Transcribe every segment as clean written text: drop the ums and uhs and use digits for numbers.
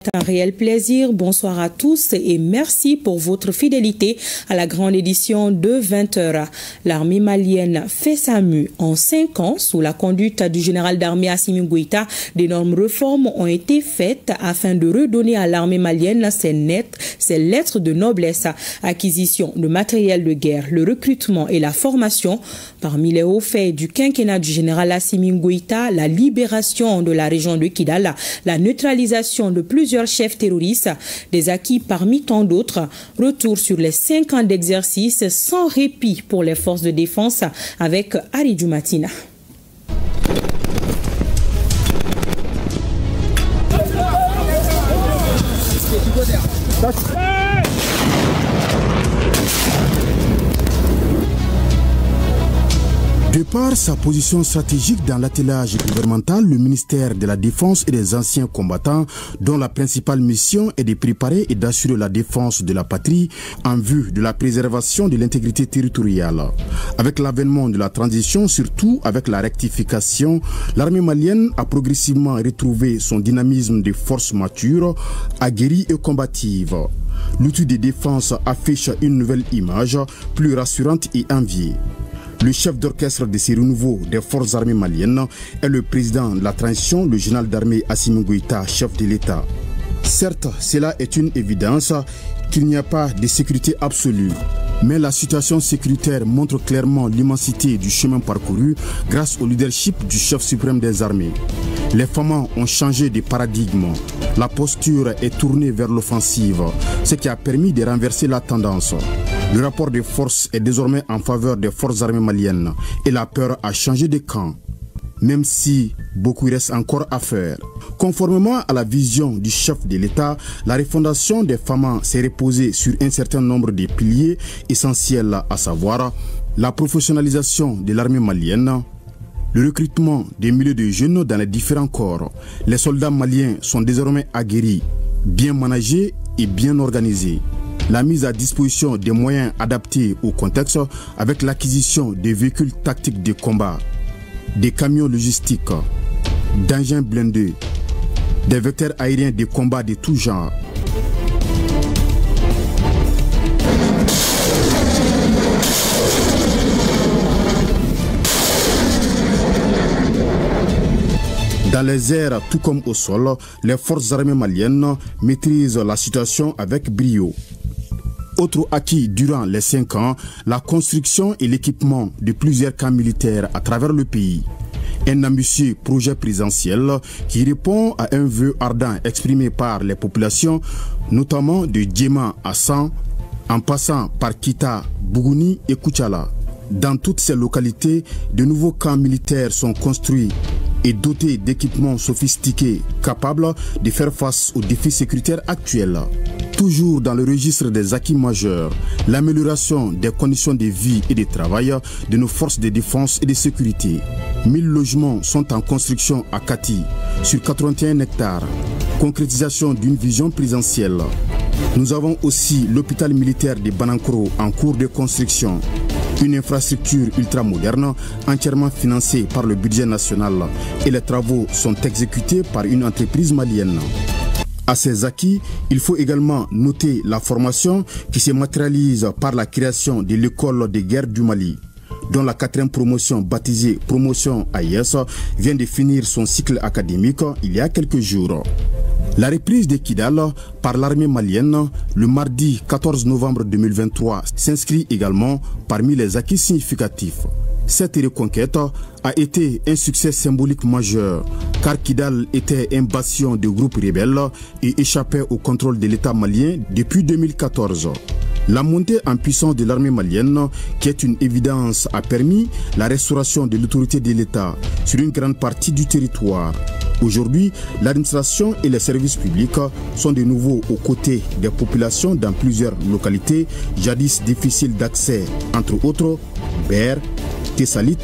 C'est un réel plaisir. Bonsoir à tous et merci pour votre fidélité à la grande édition de 20h. L'armée malienne fait sa mue en 5 ans sous la conduite du général d'armée Assimi Goïta. D'énormes réformes ont été faites afin de redonner à l'armée malienne ses lettres de noblesse, acquisition de matériel de guerre, le recrutement et la formation. Parmi les hauts faits du quinquennat du général Assimi Goïta, la libération de la région de Kidal, la neutralisation de plusieurs chefs terroristes, des acquis parmi tant d'autres. Retour sur les 5 ans d'exercice sans répit pour les forces de défense avec Aridou Matina. De par sa position stratégique dans l'attelage gouvernemental, le ministère de la Défense et des anciens combattants, dont la principale mission est de préparer et d'assurer la défense de la patrie en vue de la préservation de l'intégrité territoriale. Avec l'avènement de la transition, surtout avec la rectification, l'armée malienne a progressivement retrouvé son dynamisme de force mature, aguerrie et combative. L'outil de défense affiche une nouvelle image, plus rassurante et enviée. Le chef d'orchestre de ces renouveaux des forces armées maliennes est le président de la transition, le général d'armée Assimi Goïta, chef de l'État. Certes, cela est une évidence qu'il n'y a pas de sécurité absolue. Mais la situation sécuritaire montre clairement l'immensité du chemin parcouru grâce au leadership du chef suprême des armées. Les FAMA ont changé de paradigme. La posture est tournée vers l'offensive, ce qui a permis de renverser la tendance. Le rapport de force est désormais en faveur des forces armées maliennes et la peur a changé de camp, même si beaucoup reste encore à faire. Conformément à la vision du chef de l'État, la refondation des FAMA s'est reposée sur un certain nombre de piliers essentiels, à savoir la professionnalisation de l'armée malienne, le recrutement des milliers de jeunes dans les différents corps. Les soldats maliens sont désormais aguerris, bien managés et bien organisés. La mise à disposition des moyens adaptés au contexte avec l'acquisition des véhicules tactiques de combat, des camions logistiques, d'engins blindés, des vecteurs aériens de combat de tout genre. Dans les airs, tout comme au sol, les forces armées maliennes maîtrisent la situation avec brio. Autre acquis durant les 5 ans, la construction et l'équipement de plusieurs camps militaires à travers le pays. Un ambitieux projet présidentiel qui répond à un vœu ardent exprimé par les populations, notamment de Djema à San, en passant par Kita, Bougouni et Koutchala. Dans toutes ces localités, de nouveaux camps militaires sont construits et dotés d'équipements sophistiqués capables de faire face aux défis sécuritaires actuels. Toujours dans le registre des acquis majeurs, l'amélioration des conditions de vie et de travail de nos forces de défense et de sécurité. 1000 logements sont en construction à Kati, sur 81 hectares. Concrétisation d'une vision présidentielle. Nous avons aussi l'hôpital militaire de Banankoro en cours de construction. Une infrastructure ultramoderne entièrement financée par le budget national et les travaux sont exécutés par une entreprise malienne. À ces acquis, il faut également noter la formation qui se matérialise par la création de l'école de guerre du Mali, dont la 4e promotion baptisée Promotion AIS vient de finir son cycle académique il y a quelques jours. La reprise de Kidal par l'armée malienne le mardi 14 novembre 2023 s'inscrit également parmi les acquis significatifs. Cette reconquête a été un succès symbolique majeur car Kidal était un bastion de groupes rebelles et échappait au contrôle de l'État malien depuis 2014. La montée en puissance de l'armée malienne, qui est une évidence, a permis la restauration de l'autorité de l'État sur une grande partie du territoire. Aujourd'hui, l'administration et les services publics sont de nouveau aux côtés des populations dans plusieurs localités jadis difficiles d'accès, entre autres Ber, Tessalit,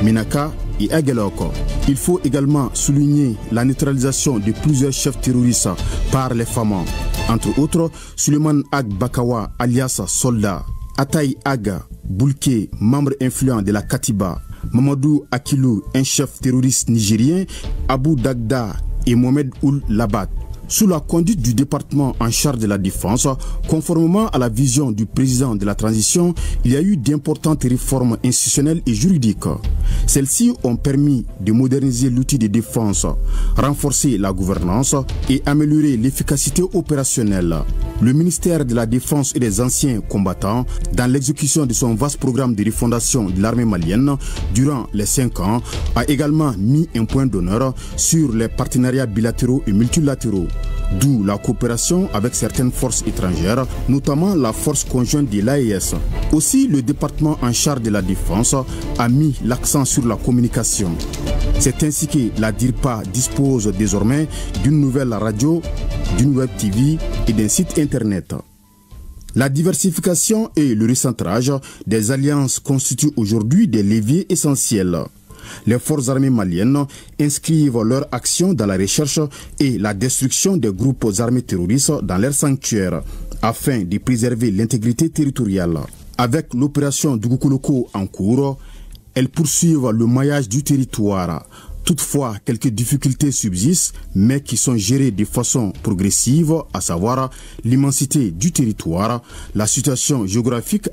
Minaka et Agueloko. Il faut également souligner la neutralisation de plusieurs chefs terroristes par les FAMA, entre autres Suleiman Ag Bakawa alias Soldat, Ataï Aga, Boulke, membre influent de la Katiba, Mamadou Akilou, un chef terroriste nigérien, Abou Dagda et Mohamed Oul Labat. Sous la conduite du département en charge de la défense, conformément à la vision du président de la transition, il y a eu d'importantes réformes institutionnelles et juridiques. Celles-ci ont permis de moderniser l'outil de défense, renforcer la gouvernance et améliorer l'efficacité opérationnelle. Le ministère de la Défense et des anciens combattants, dans l'exécution de son vaste programme de refondation de l'armée malienne durant les 5 ans, a également mis un point d'honneur sur les partenariats bilatéraux et multilatéraux, d'où la coopération avec certaines forces étrangères, notamment la force conjointe de l'AES. Aussi, le département en charge de la défense a mis l'accent sur la communication. C'est ainsi que la DIRPA dispose désormais d'une nouvelle radio, d'une web TV et d'un site internet. La diversification et le recentrage des alliances constituent aujourd'hui des leviers essentiels. Les forces armées maliennes inscrivent leur action dans la recherche et la destruction des groupes armés terroristes dans leurs sanctuaires afin de préserver l'intégrité territoriale. Avec l'opération Dugukoloko en cours, elles poursuivent le maillage du territoire. Toutefois, quelques difficultés subsistent, mais qui sont gérées de façon progressive, à savoir l'immensité du territoire, la situation géographique